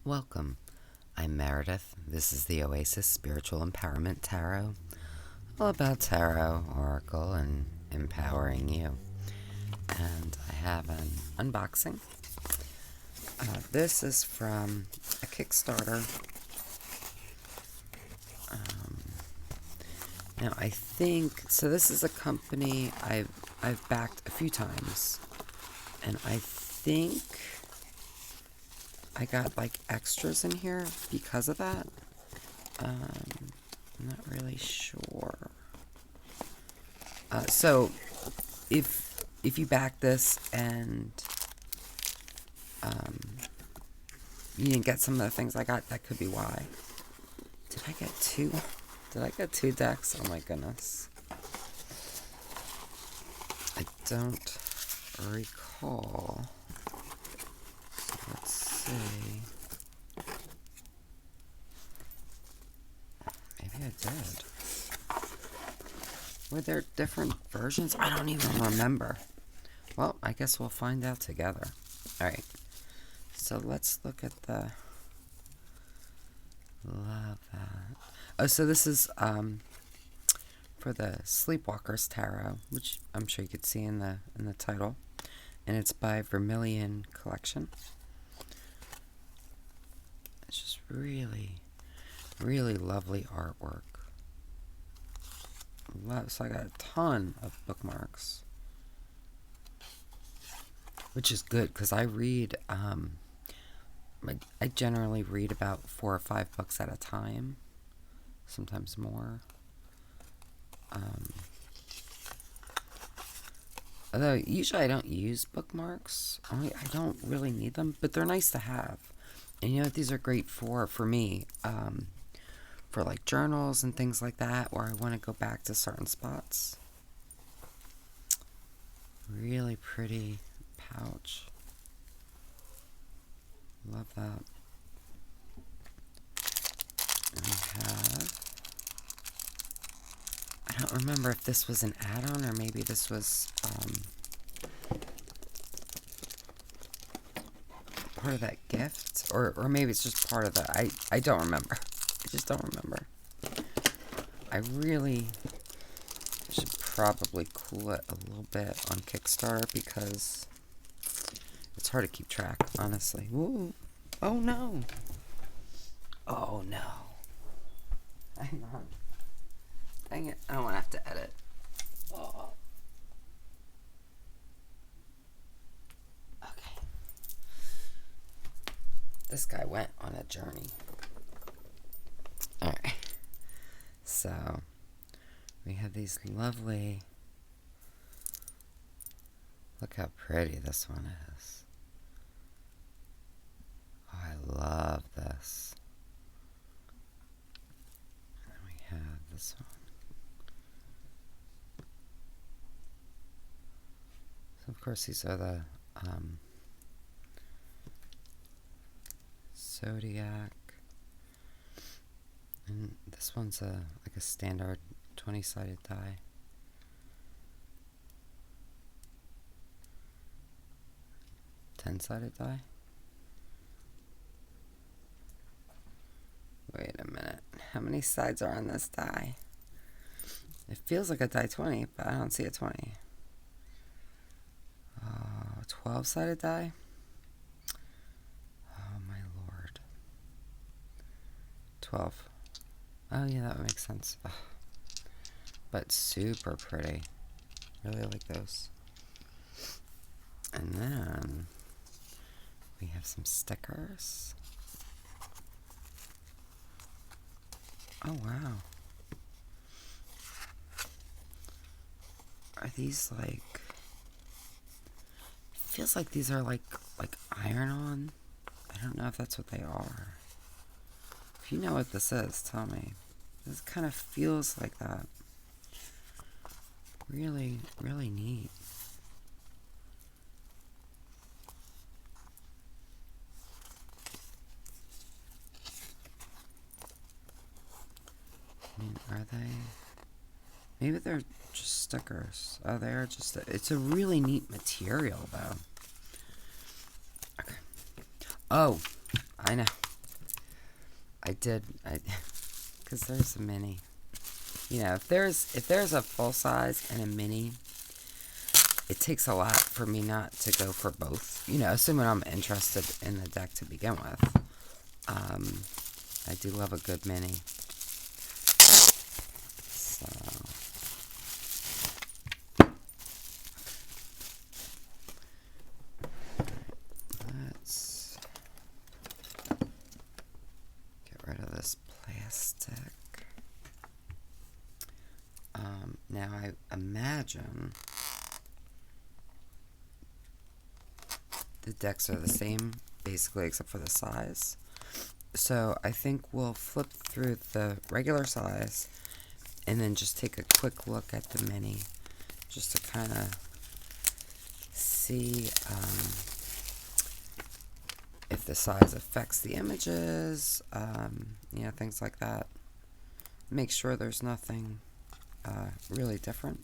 Welcome. I'm Meredith. This is the Oasis Spiritual Empowerment Tarot. All about tarot, oracle, and empowering you. And I have an unboxing. This is from a Kickstarter. Now I think, so this is a company I've backed a few times. And I think I got like extras in here because of that. I'm not really sure. So if you back this and you didn't get some of the things I got, that could be why. Did I get two? Did I get two decks? Oh my goodness. I don't recall. Let's see. Maybe I did. Were there different versions? I don't even remember. Well, I guess we'll find out together. Alright. So let's look at the... Love that. Oh, so this is for the Sleepwalker's Tarot, which I'm sure you could see in the title. And it's by Vermilion Collection. It's just really, really lovely artwork. So I got a ton of bookmarks, which is good because I read, I generally read about 4 or 5 books at a time, sometimes more. Although usually I don't use bookmarks, I don't really need them, but they're nice to have. And you know what these are great for me? For like journals and things like that, where I want to go back to certain spots. Really pretty pouch. Love that. And we have... I don't remember if this was an add-on or maybe this was part of that gift, or maybe it's just part of the... I don't remember. I just don't remember. I really should probably cool it a little bit on Kickstarter because it's hard to keep track, honestly. Woo. Oh no. Oh no. Hang on. Dang it. I don't want to have to edit. Oh. Okay. This guy went on a journey. Alright. So, we have these lovely... Look how pretty this one is. Oh, I love this. And then we have this one. So, of course, these are the Zodiac. And this one's like a standard 20-sided die. Ten-sided die? Wait a minute. How many sides are on this die? It feels like a die 20, but I don't see a 20. 12-sided die? Oh my lord. 12. Oh yeah, that would make sense. Ugh. But super pretty. Really like those. And then we have some stickers. Oh wow. Are these like... Feels like these are like iron-on. I don't know if that's what they are. If you know what this is, tell me. This kind of feels like that. Really, really neat. I mean, are they... Maybe they're just stickers. Oh, they are just... It's a really neat material, though. Okay. Oh, I know. I did, because there's a mini. You know, if there's a full size and a mini, it takes a lot for me not to go for both. You know, assuming I'm interested in the deck to begin with. I do love a good mini. So let's get rid of this plastic. Now I imagine the decks are the same, basically, except for the size. So I think we'll flip through the regular size and then just take a quick look at the mini, just to kind of see if the size affects the images, you know, things like that. Make sure there's nothing really different.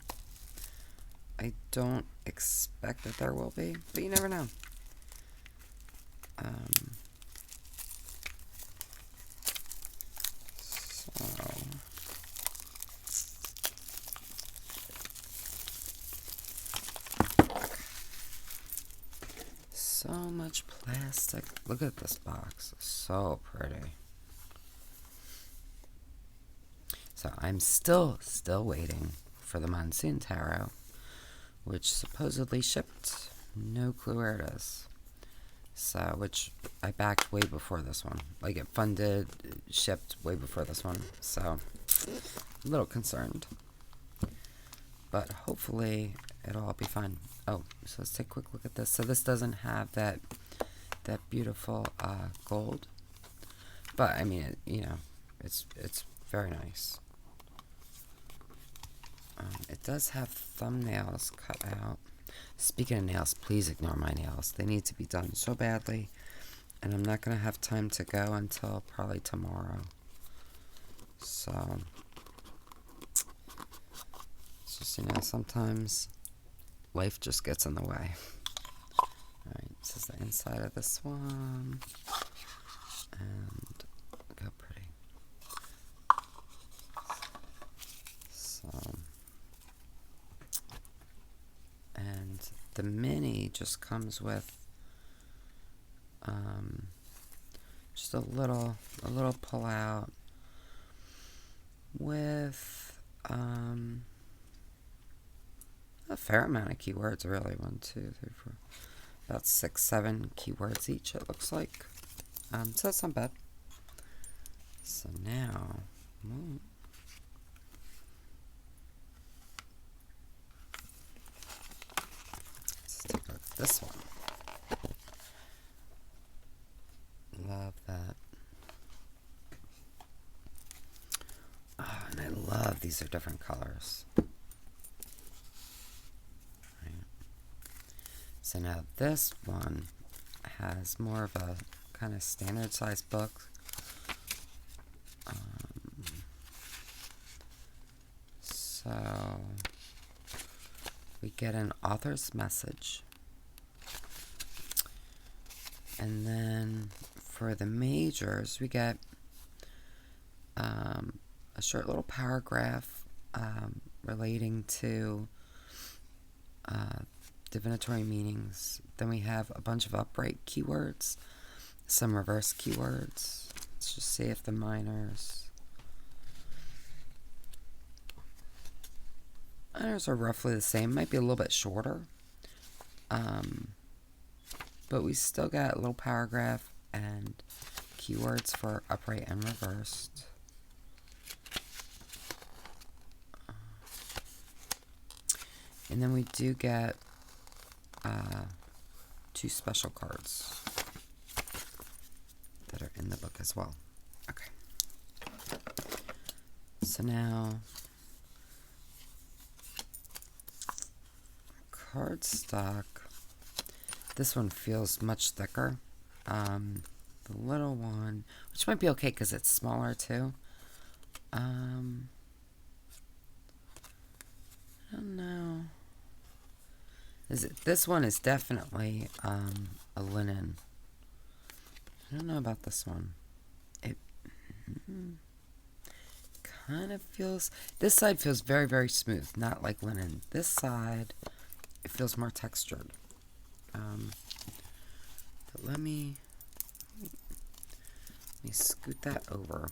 I don't expect that there will be, but you never know. So much plastic. Look at this box. So pretty. So I'm still waiting for the Monsoon Tarot, which supposedly shipped. No clue where it is. So, which I backed way before this one. Like, it funded, shipped way before this one. So, a little concerned. But hopefully it'll all be fine. Oh, so let's take a quick look at this. So this doesn't have that beautiful gold. But, I mean, you know, it's very nice. It does have thumbnails cut out. Speaking of nails, please ignore my nails. They need to be done so badly. And I'm not going to have time to go until probably tomorrow. So, it's just, you know, sometimes life just gets in the way. Alright, this is the inside of this one. And look how pretty. So, and the mini just comes with just a little pull out with a fair amount of keywords, really. 1, 2, 3, 4, about 6, 7 keywords each, it looks like. So that's not bad. So now, let's take a look at this one. Love that. Oh, and I love these are different colors. Right. So now this one has more of a kind of standard size book. So we get an author's message. And then for the majors, we get a short little paragraph relating to divinatory meanings. Then we have a bunch of upright keywords, some reverse keywords. Let's just see if the minors are roughly the same. Might be a little bit shorter. But we still got a little paragraph and keywords for upright and reversed. And then we do get 2 special cards that are in the book as well. Okay. So now, cardstock. This one feels much thicker. The little one, which might be okay because it's smaller too. I don't know. This one is definitely a linen. I don't know about this one. Kind of feels, this side feels very, very smooth, not like linen. This side, it feels more textured. But let me scoot that over.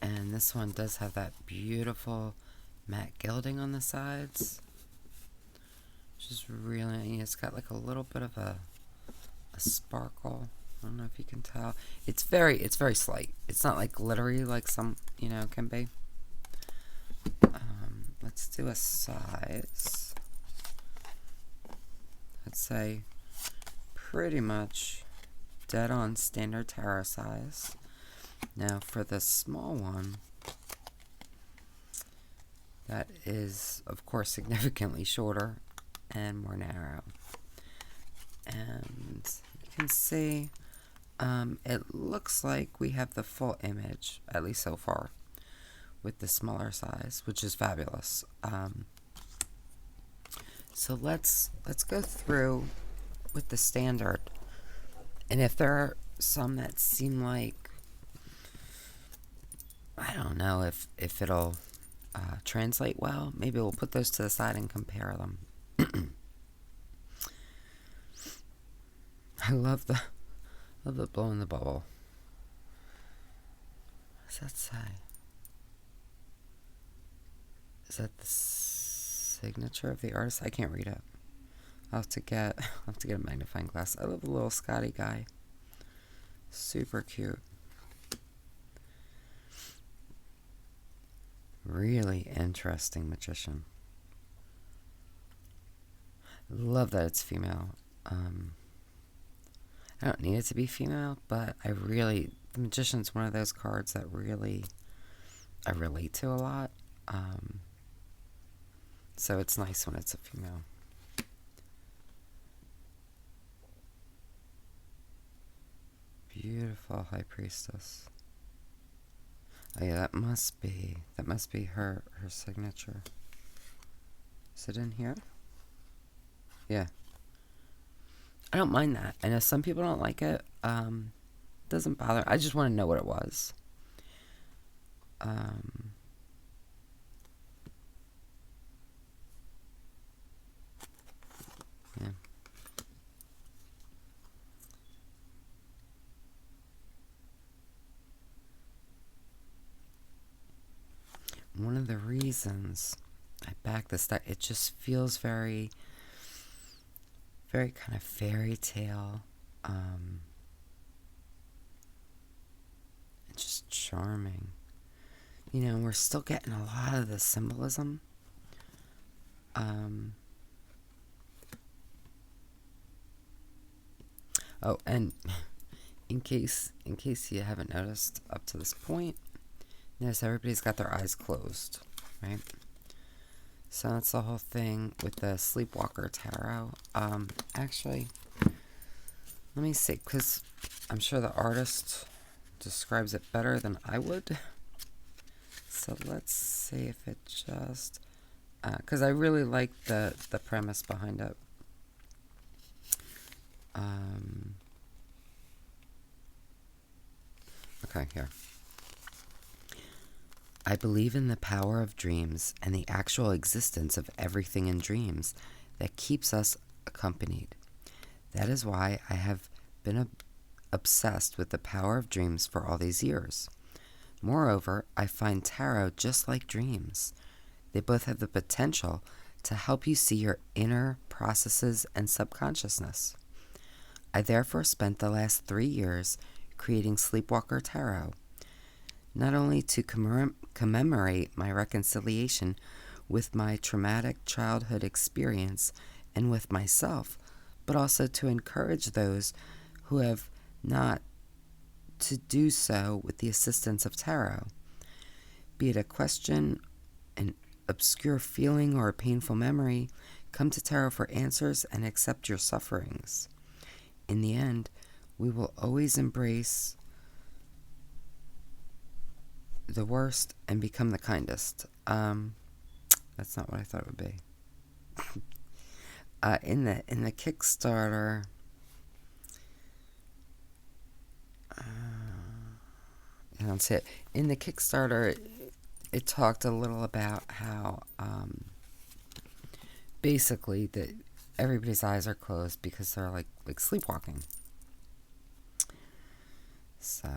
And this one does have that beautiful matte gilding on the sides, which is really, it's got like a little bit of a sparkle. I don't know if you can tell. It's very slight. It's not like glittery like some, can be. Let's do a size. Let's say pretty much dead on standard tarot size. Now for the small one, that is of course significantly shorter and more narrow. And you can see it looks like we have the full image, at least so far, with the smaller size, which is fabulous. So let's go through with the standard, and if there are some that seem like, I don't know if it'll translate well, maybe we'll put those to the side and compare them. I love the blowing the bubble. What does that say? Is that the signature of the artist? I can't read it. I'll have to get a magnifying glass. I love the little Scotty guy. Super cute. Really interesting magician. Love that it's female. I don't need it to be female, but the magician's one of those cards that really I relate to a lot. So it's nice when it's a female. Beautiful High Priestess. Oh yeah, that must be her signature. Is it in here? Yeah. I don't mind that. I know some people don't like it. Doesn't bother. I just want to know what it was. Yeah. One of the reasons I back this deck, it just feels very kind of fairy tale. It's just charming. We're still getting a lot of the symbolism. Oh, and in case you haven't noticed up to this point, notice everybody's got their eyes closed, right? So that's the whole thing with the Sleepwalker Tarot. Actually, let me see, because I'm sure the artist describes it better than I would. So let's see if it just... because I really like the premise behind it. Okay, here. I believe in the power of dreams and the actual existence of everything in dreams that keeps us accompanied. That is why I have been obsessed with the power of dreams for all these years. Moreover, I find tarot just like dreams. They both have the potential to help you see your inner processes and subconsciousness. I therefore spent the last 3 years creating Sleepwalker Tarot, not only to commemorate my reconciliation with my traumatic childhood experience and with myself, but also to encourage those who have not to do so with the assistance of tarot. Be it a question, an obscure feeling, or a painful memory, come to tarot for answers and accept your sufferings. In the end, we will always embrace the worst and become the kindest. That's not what I thought it would be. In the Kickstarter, announce it. In the Kickstarter, it talked a little about how basically that everybody's eyes are closed because they're like sleepwalking. So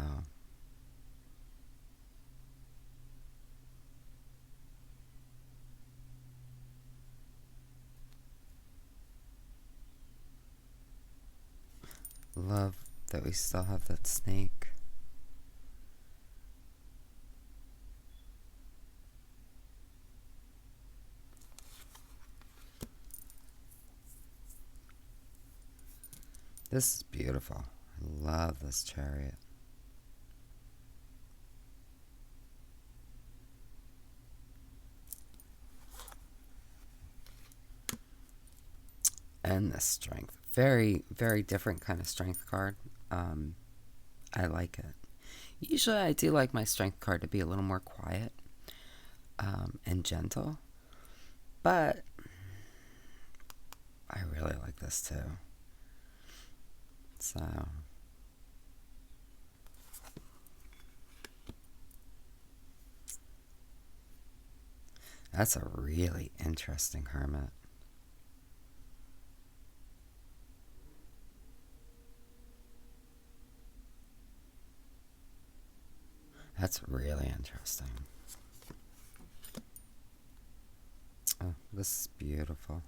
love that we still have that snake. This is beautiful. I love this chariot. And the strength. Very, very different kind of strength card. I like it. Usually I do like my strength card to be a little more quiet and gentle. But I really like this too. So that's a really interesting hermit. That's really interesting. Oh, this is beautiful.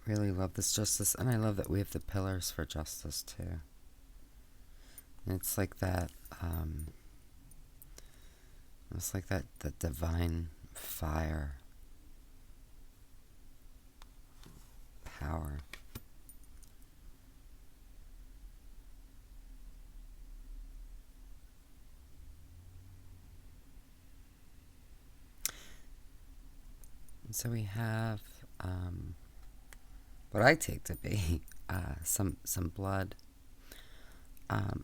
Really love this justice, and I love that we have the pillars for justice too. And it's like that, the divine fire power. And so we have what I take to be some blood.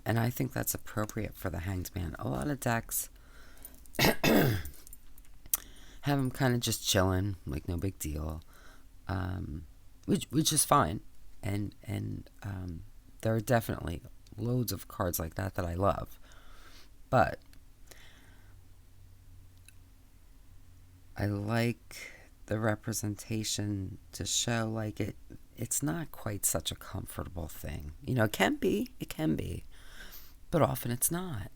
And I think that's appropriate for the Hanged Man. A lot of decks have him kind of just chilling, like no big deal, which is fine. And there are definitely loads of cards like that I love. But I like the representation to show like it's not quite such a comfortable thing. You know, it can be, but often it's not.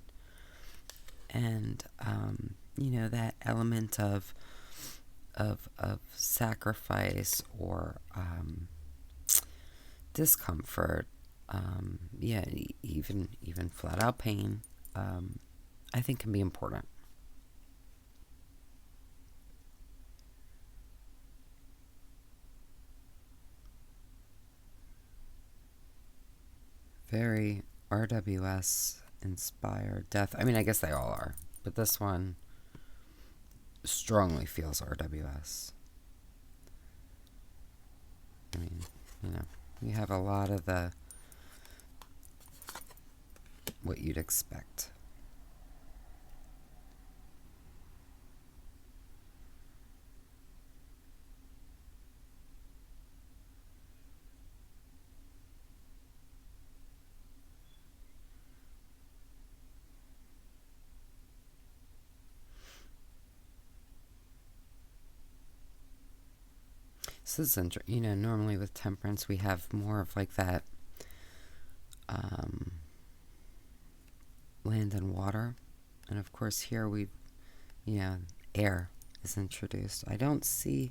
And you know, that element of sacrifice or discomfort, yeah, even flat out pain, I think can be important. Very RWS inspired death. I mean, I guess they all are, but this one strongly feels RWS. I mean, you know, we have a lot of what you'd expect. So this is interesting. You know, normally with temperance we have more of like that land and water, and of course here air is introduced. I don't see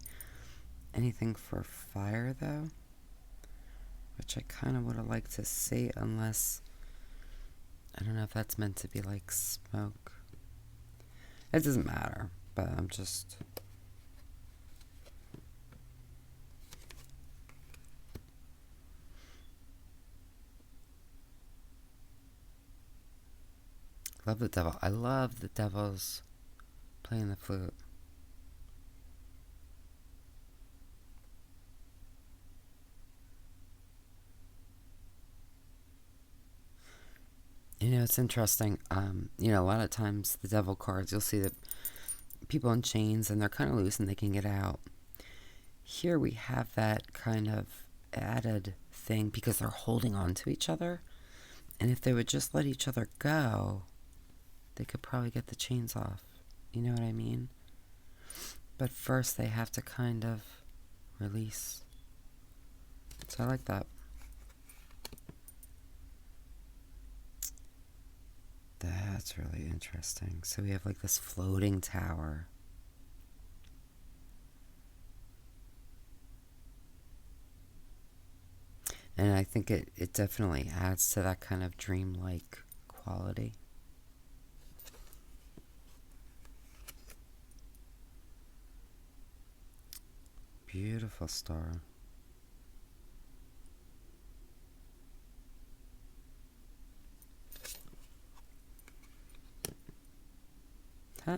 anything for fire though, which I kind of would have liked to see, unless I don't know if that's meant to be like smoke. It doesn't matter, but I'm just love the devil. I love the devils playing the flute. It's interesting. A lot of times the devil cards, you'll see that people in chains and they're kind of loose and they can get out. Here we have that kind of added thing because they're holding on to each other. And if they would just let each other go, they could probably get the chains off. You know what I mean? But first they have to kind of release. So I like that. That's really interesting. So we have like this floating tower. And I think it definitely adds to that kind of dreamlike quality. Beautiful star. Huh?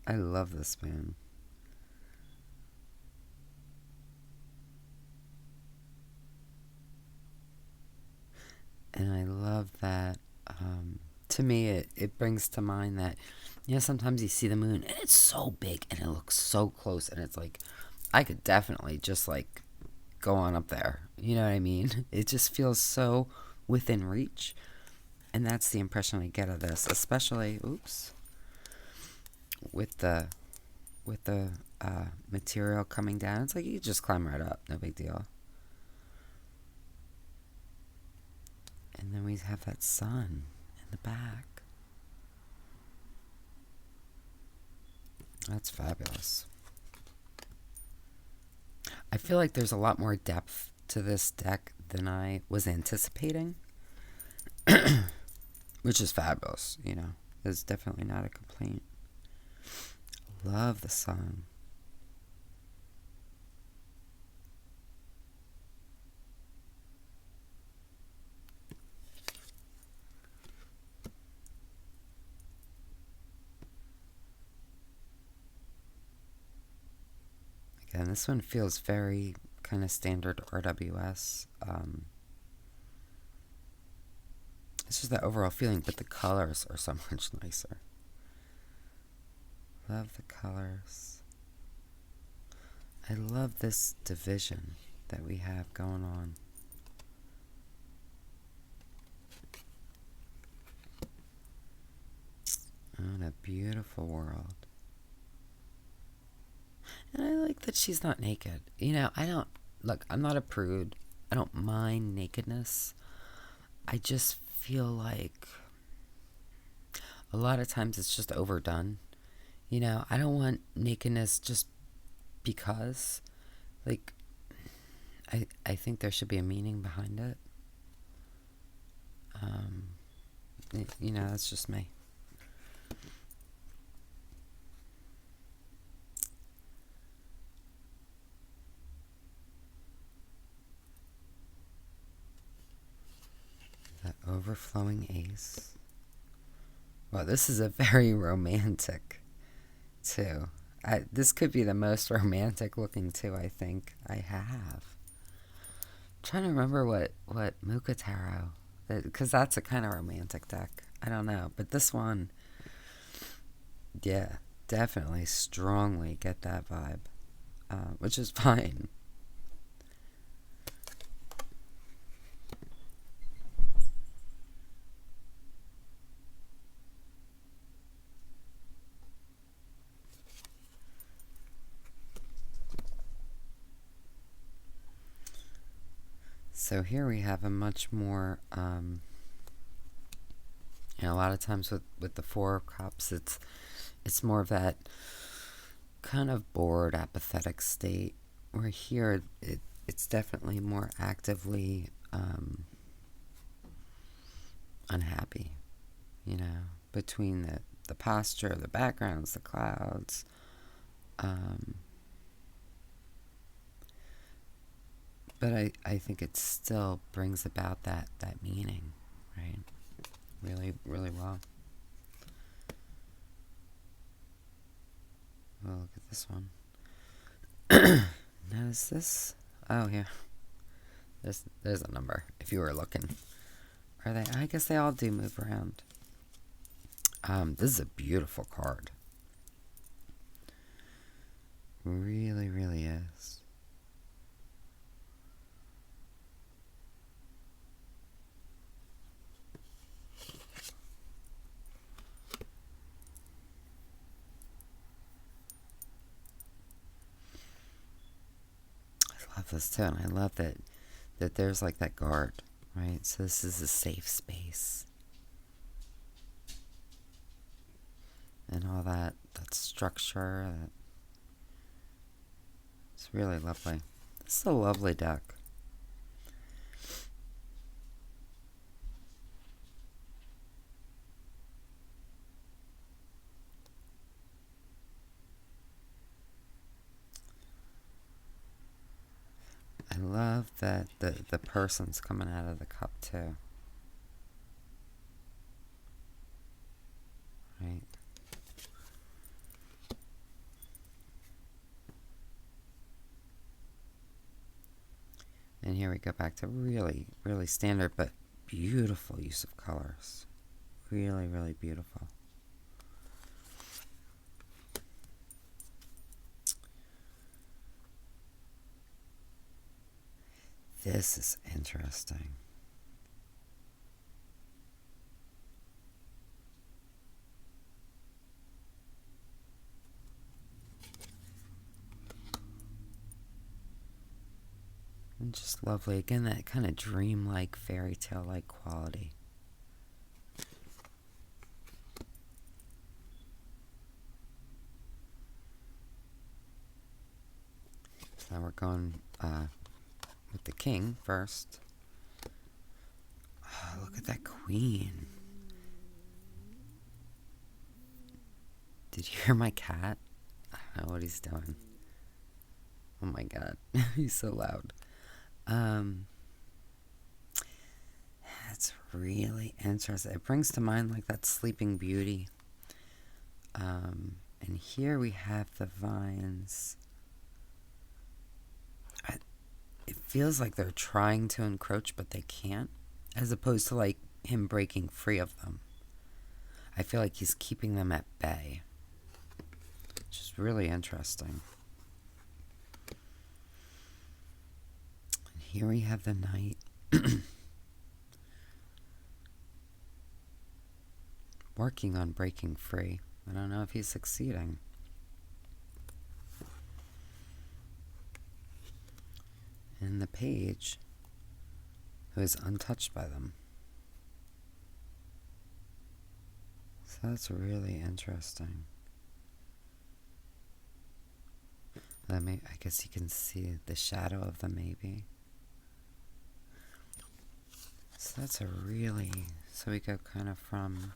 I love this man. And I love that. To me, it brings to mind that, sometimes you see the moon and it's so big and it looks so close. And it's like, I could definitely just like go on up there. You know what I mean? It just feels so within reach. And that's the impression I get of this, especially, with the material coming down. It's like you just climb right up, no big deal. And then we have that sun in the back. That's fabulous. I feel like there's a lot more depth to this deck than I was anticipating, which is fabulous, It's definitely not a complaint. Love the sun. Again, this one feels very kind of standard RWS. It's just that overall feeling, but the colors are so much nicer. Love the colors. I love this division that we have going on. Oh, a beautiful world. And I like that she's not naked. I'm not a prude. I don't mind nakedness. I just feel like a lot of times it's just overdone. I don't want nakedness just because. Like, I think there should be a meaning behind it. That's just me. That overflowing ace. Well, this is a very romantic, too. This could be the most romantic looking two I think I have. I'm trying to remember what Muka Tarot, because that's a kind of romantic deck. I don't know, but this one, yeah, definitely strongly get that vibe, which is fine. So here we have a much more, a lot of times with the Four of Cups, it's more of that kind of bored, apathetic state. Where here, it's definitely more actively unhappy, between the posture, the backgrounds, the clouds. But I think it still brings about that meaning, right? Really, really well. Well, look at this one. Now is this? Oh, yeah. There's a number, if you were looking Are they? I guess they all do move around. This is a beautiful card. Really, really is. I love this too, and I love that there's like that guard, right? So this is a safe space. And all that structure. It's really lovely. This is a lovely deck. I love that the person's coming out of the cup too. Right? And here we go back to really, really standard but beautiful use of colors. Really, really beautiful. This is interesting. And just lovely. Again, that kind of dreamlike, fairy tale-like quality. So we're going with the king first. Oh, look at that queen. Did you hear my cat? I don't know what he's doing. Oh my god, he's so loud. That's really interesting. It brings to mind like that Sleeping Beauty. And here we have the vines. It feels like they're trying to encroach, but they can't, as opposed to like him breaking free of them. I feel like he's keeping them at bay, which is really interesting. And here we have the knight. Working on breaking free. I don't know if he's succeeding. And the page, who is untouched by them. So that's really interesting. I guess you can see the shadow of them maybe. So that's a really, so we go kind of from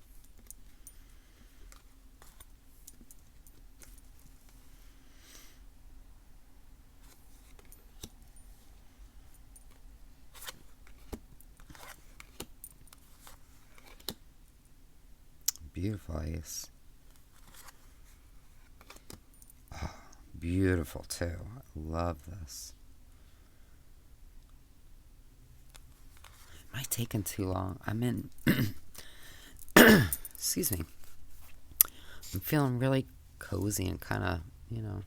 beautiful ace. Oh, beautiful too. I love this. Am I taking too long? I'm in. Excuse me. I'm feeling really cozy and kind of, you know.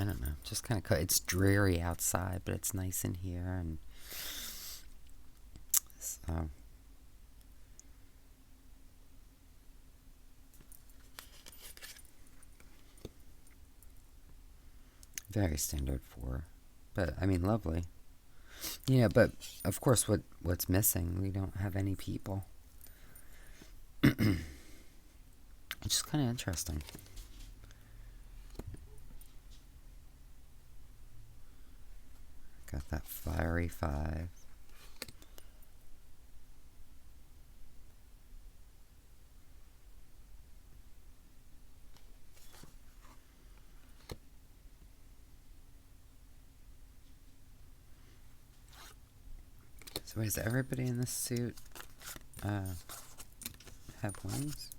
I don't know. Just kind of. It's dreary outside, but it's nice in here, and so. Very standard 4, but I mean lovely. Yeah, but of course, what's missing? We don't have any people. It's just kind of interesting. Got that fiery 5. So is everybody in this suit have wings?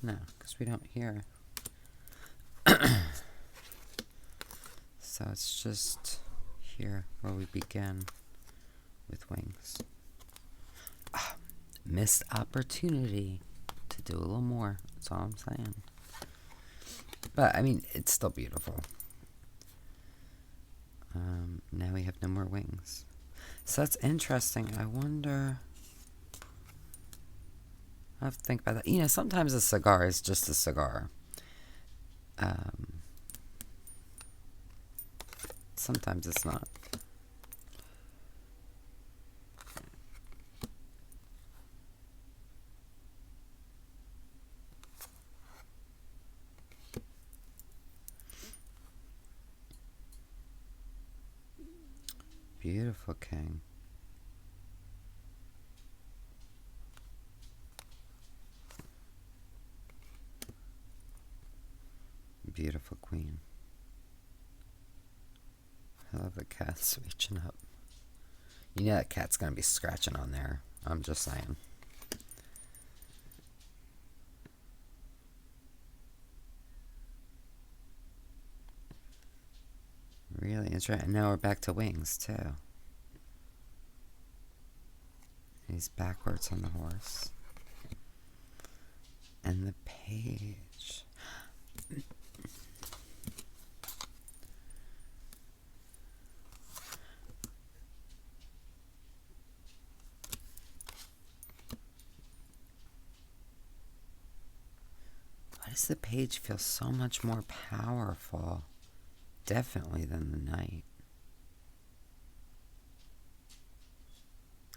No, because we don't hear. So it's just here where we begin with wings. Missed opportunity to do a little more. That's all I'm saying. But, I mean, it's still beautiful. Now we have no more wings. So that's interesting. I wonder... I have to think about that. You know, sometimes a cigar is just a cigar. Sometimes it's not. Beautiful king. Beautiful queen. I love the cat's reaching up. You know that cat's gonna be scratching on there. I'm just saying. Really interesting. And now we're back to wings, too. He's backwards on the horse. And the page. Why does the page feel so much more powerful? Definitely than the knight.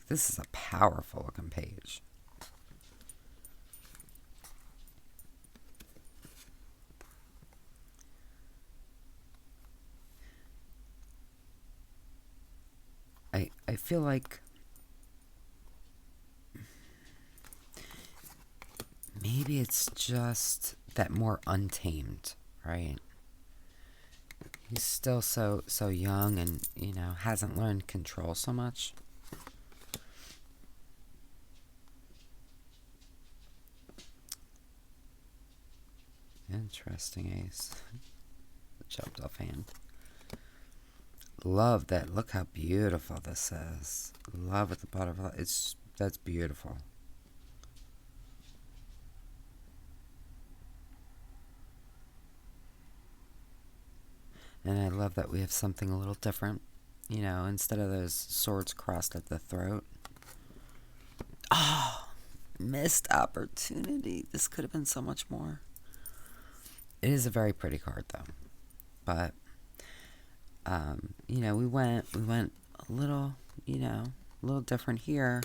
This is a powerful looking page. I feel like maybe it's just that more untamed, right? He's still so young and, you know, hasn't learned control so much. Interesting ace. Chopped off hand. Love that. Look how beautiful this is. Love at the bottom. That's beautiful. And I love that we have something a little different. You know, instead of those swords crossed at the throat. Oh, missed opportunity. This could have been so much more. It is a very pretty card, though. But, you know, we went a little, you know, a little different here.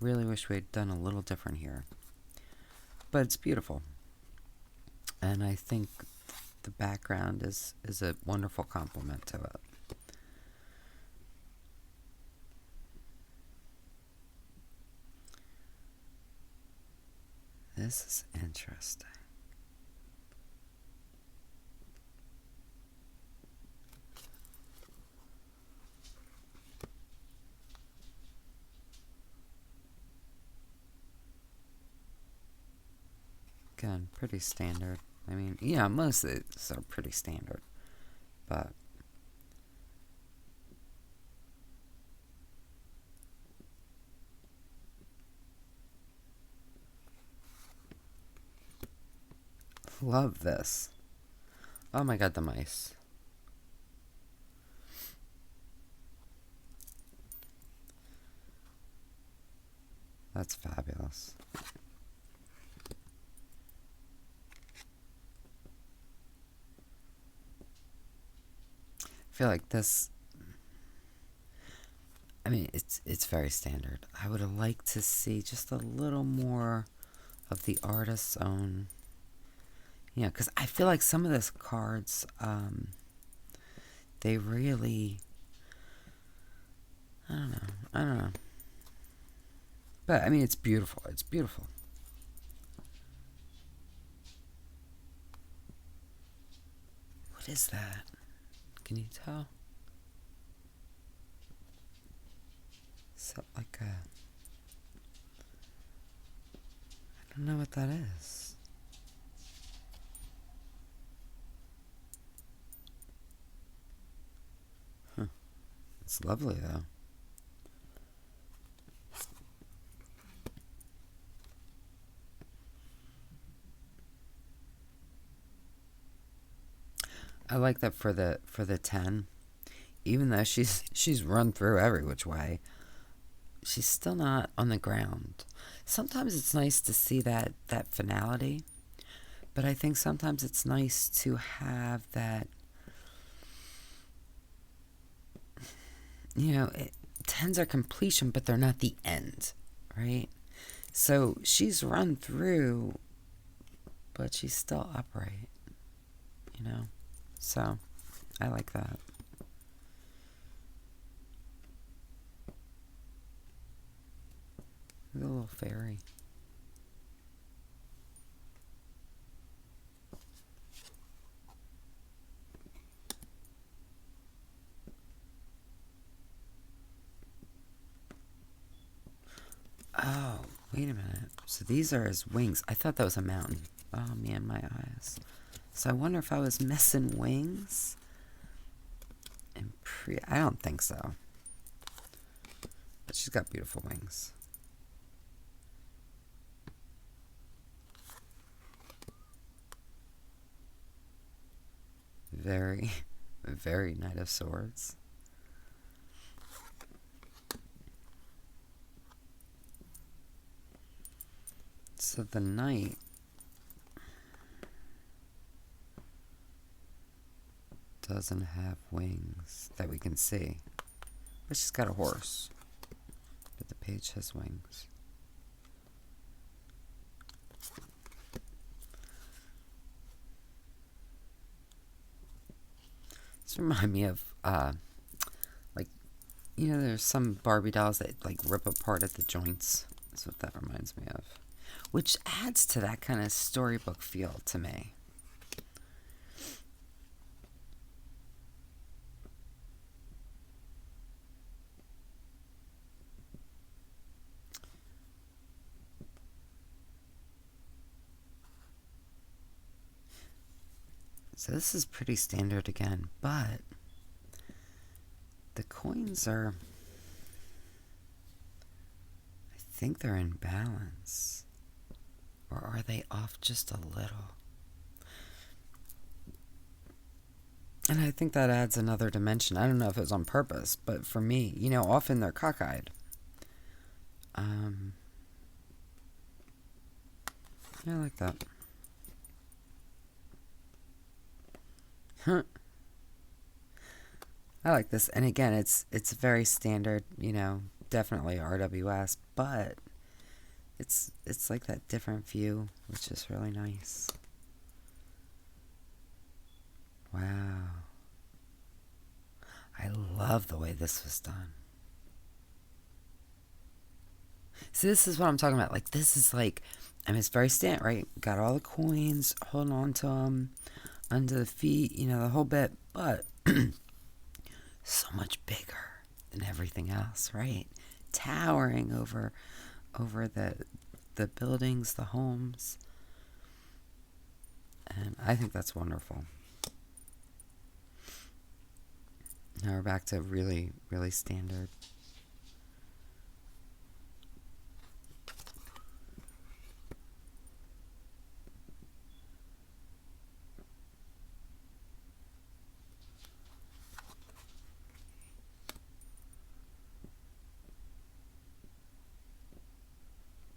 Really wish we had done a little different here. But it's beautiful. And I think the background is a wonderful compliment to it. This is interesting. Again, pretty standard. I mean, yeah, most of these are pretty standard. But love this. Oh my god, the mice. That's fabulous. I feel like this, I mean, it's very standard. I would have liked to see just a little more of the artist's own, you know, because I feel like some of these cards, they really, I don't know. But, I mean, it's beautiful. It's beautiful. What is that? Can you tell? Is that like a... I don't know what that is. Huh. It's lovely, though. I like that for the 10. Even though she's run through every which way, she's still not on the ground. Sometimes it's nice to see that finality, but I think sometimes it's nice to have that, tens are completion, but they're not the end, right? So she's run through, but she's still upright, So I like that. The little fairy. Oh, wait a minute. So these are his wings. I thought that was a mountain. Oh, man, my eyes. So I wonder if I was missing wings. I don't think so. But she's got beautiful wings. Very, very Knight of Swords. So the knight doesn't have wings that we can see. But she's got a horse. But the page has wings. This reminds me of, there's some Barbie dolls that, rip apart at the joints. That's what that reminds me of. Which adds to that kind of storybook feel to me. So this is pretty standard again, but the coins are, I think they're in balance. Or are they off just a little? And I think that adds another dimension. I don't know if it was on purpose, but for me, often they're cockeyed. Yeah, I like that. I like this. And again, it's very standard, definitely RWS, but it's like that different view, which is really nice. Wow. I love the way this was done. See, this is what I'm talking about. This is it's very standard, right? Got all the coins, holding on to them, under the feet, the whole bit, but so much bigger than everything else, right? Towering over the buildings, the homes. And I think that's wonderful. Now we're back to really, really standard.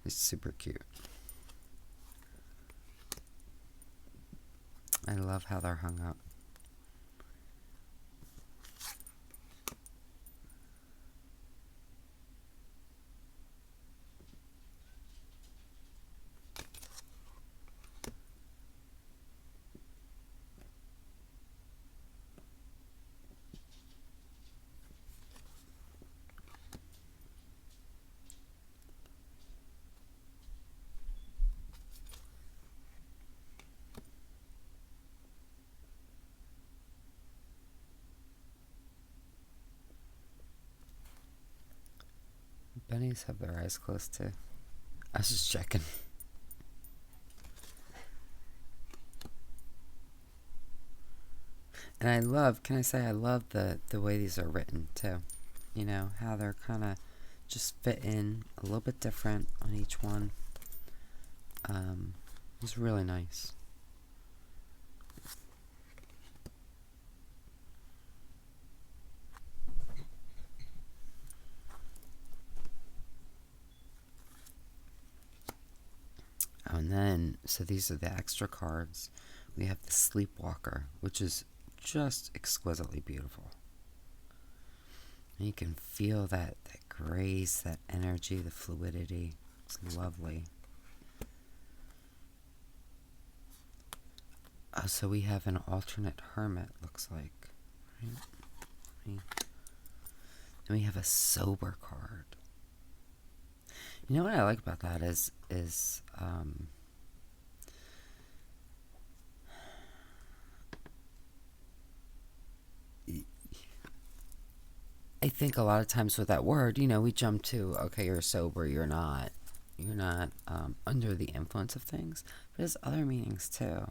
It's super cute. I love how they're hung up. Bunnies have their eyes closed too. I was just checking. And I love the way these are written too. You know, how they're kind of just fit in a little bit different on each one. It's really nice. Oh, and then, so these are the extra cards. We have the Sleepwalker, which is just exquisitely beautiful. And you can feel that grace, that energy, the fluidity. It's lovely. So we have an alternate hermit, looks like. Right? And we have a sober card. You know what I like about that is I think a lot of times with that word, you know, we jump to, okay, you're sober, you're not under the influence of things, but there's other meanings too.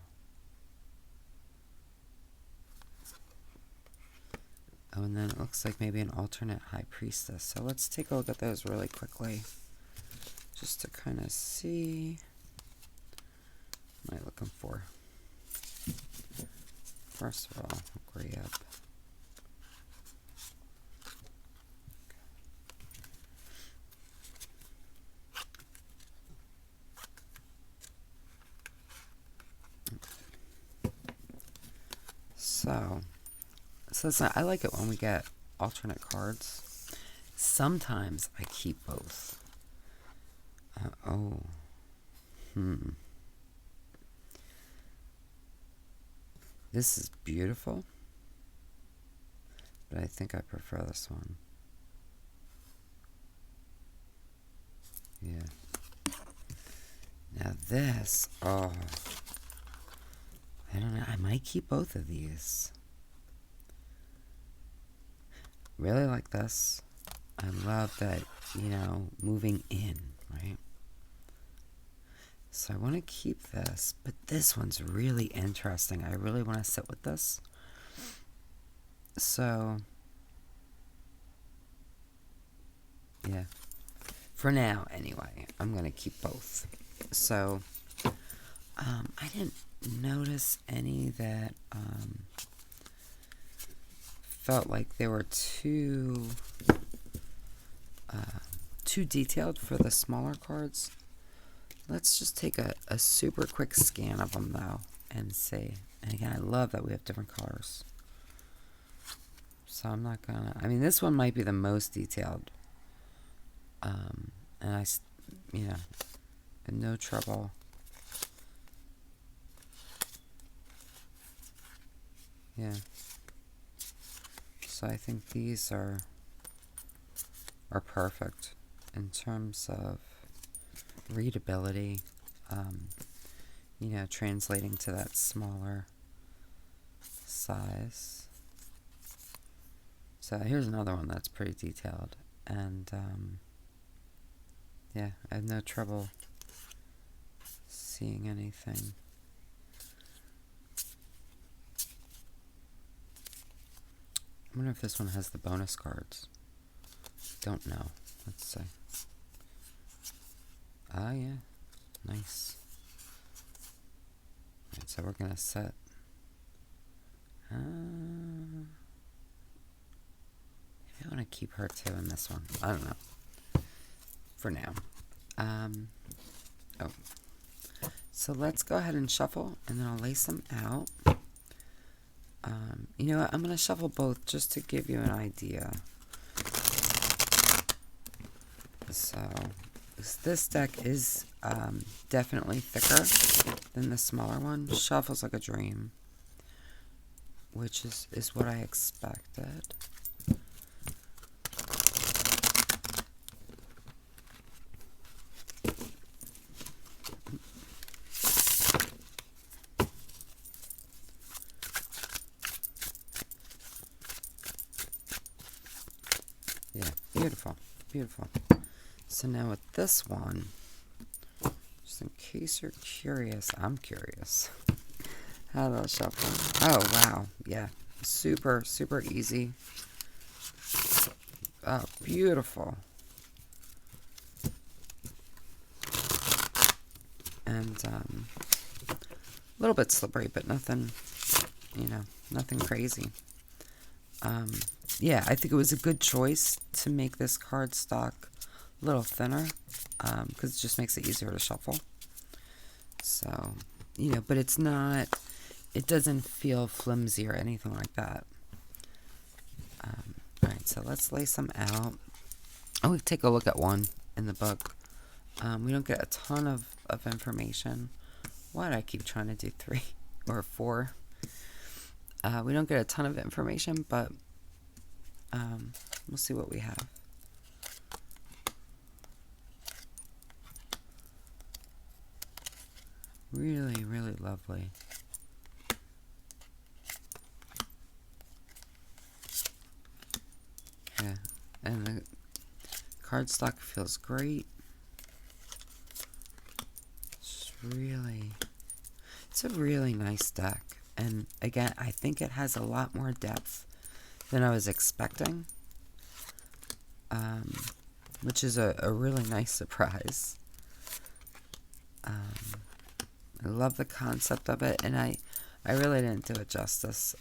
Oh, and then it looks like maybe an alternate high priestess. So let's take a look at those really quickly, just to kind of see. What am I looking for? First of all, I'll grab. So I like it when we get alternate cards. Sometimes I keep both. This is beautiful, but I think I prefer this one. Yeah. Now this, I don't know, I might keep both of these. Really like this. I love that, you know, moving in, right? So I want to keep this, but this one's really interesting. I really want to sit with this. So, yeah. For now, anyway, I'm going to keep both. So, I didn't notice any that felt like they were too detailed for the smaller cards. Let's just take a super quick scan of them, though, and see. And again, I love that we have different colors. So I'm not gonna... I mean, this one might be the most detailed. And I, you know, had no trouble. Yeah. So I think these are perfect in terms of readability, you know, translating to that smaller size. So here's another one that's pretty detailed, and yeah, I have no trouble seeing anything. I wonder if this one has the bonus cards. Don't know. Let's see. Ah, yeah. Nice. Alright, so we're going to set... maybe I want to keep her too in this one. I don't know. For now. Oh. So let's go ahead and shuffle, and then I'll lace them out. You know what? I'm going to shuffle both just to give you an idea. So, this deck is definitely thicker than the smaller one. Shuffles like a dream, which is what I expected. Yeah, beautiful, beautiful. So now with this one, just in case you're curious, I'm curious how they'll shuffle. Oh, wow. Yeah. Super, super easy. Oh, beautiful. And a little bit slippery, but nothing, nothing crazy. Yeah, I think it was a good choice to make this cardstock a little thinner, because it just makes it easier to shuffle. So, but it's not, it doesn't feel flimsy or anything like that. Alright, so let's lay some out. Oh, we take a look at one in the book. We don't get a ton of information. Why do I keep trying to do 3 or 4? We don't get a ton of information, but we'll see what we have. Really, really lovely. Yeah, and the cardstock feels great. It's a really nice deck. And again, I think it has a lot more depth than I was expecting, which is a really nice surprise. I love the concept of it, and I really didn't do it justice.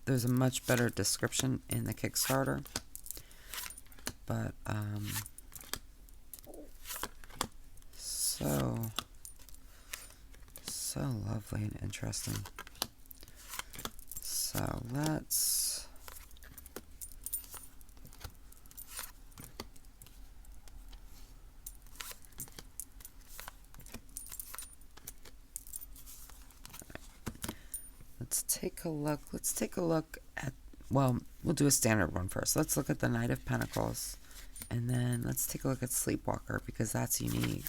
There's a much better description in the Kickstarter, but so lovely and interesting. So let's take a look. Let's take a look at, well, we'll do a standard one first. Let's look at the Knight of Pentacles, and then let's take a look at Sleepwalker, because that's unique.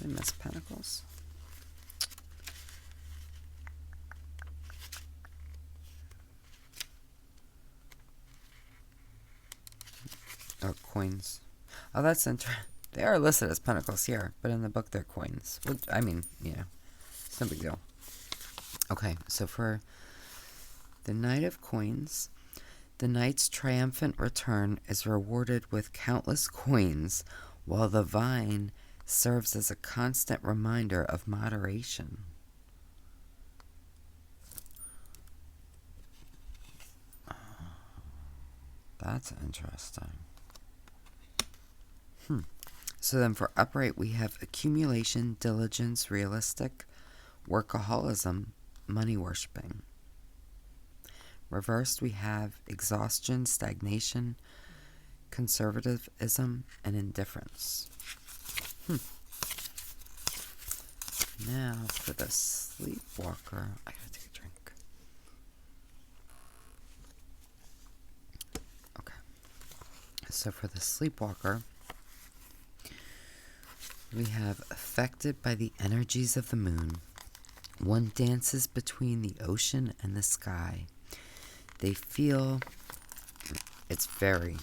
I miss Pentacles. Oh, coins. Oh, that's interesting. They are listed as Pentacles here, but in the book they're coins. Which, I mean, it's no big deal. Okay, so for the Knight of Coins, the Knight's triumphant return is rewarded with countless coins, while the vine serves as a constant reminder of moderation. That's interesting. So then for upright, we have accumulation, diligence, realistic, workaholism, money worshipping. Reversed, we have exhaustion, stagnation, conservatism, and indifference. Now for the Sleepwalker, I gotta take a drink. Okay. So for the Sleepwalker, we have affected by the energies of the moon. One dances between the ocean and the sky. They feel, it's very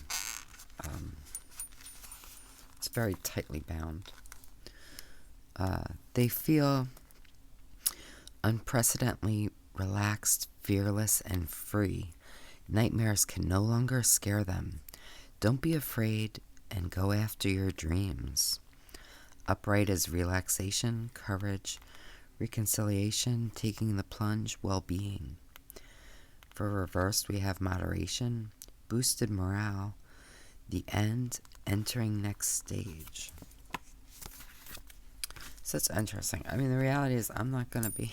tightly bound. They feel unprecedentedly relaxed, fearless, and free. Nightmares can no longer scare them. Don't be afraid and go after your dreams. Upright is relaxation, courage, reconciliation, taking the plunge, well-being. For reversed, we have moderation, boosted morale, the end, entering next stage. So it's interesting. I mean, the reality is I'm not going to be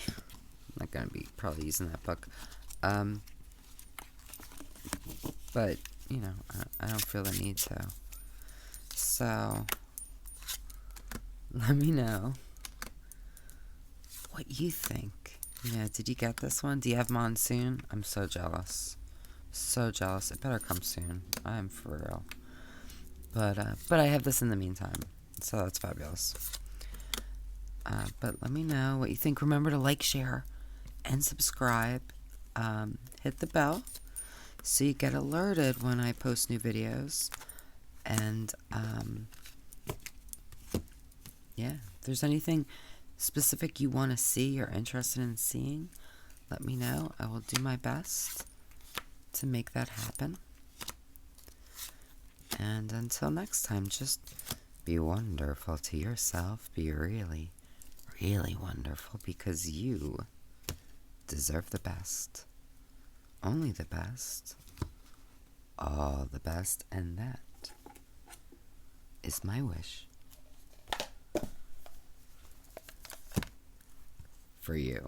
probably using that book. But, I don't feel the need to. So let me know what you think. Did you get this one? Do you have Monsoon? I'm so jealous. So jealous. It better come soon. I am for real. But I have this in the meantime. So that's fabulous. But let me know what you think. Remember to like, share, and subscribe. Hit the bell so you get alerted when I post new videos. And, yeah, if there's anything specific you want to see or interested in seeing, let me know. I will do my best to make that happen. And until next time, just be wonderful to yourself. Be really, really wonderful, because you deserve the best. Only the best. All the best. And that is my wish for you.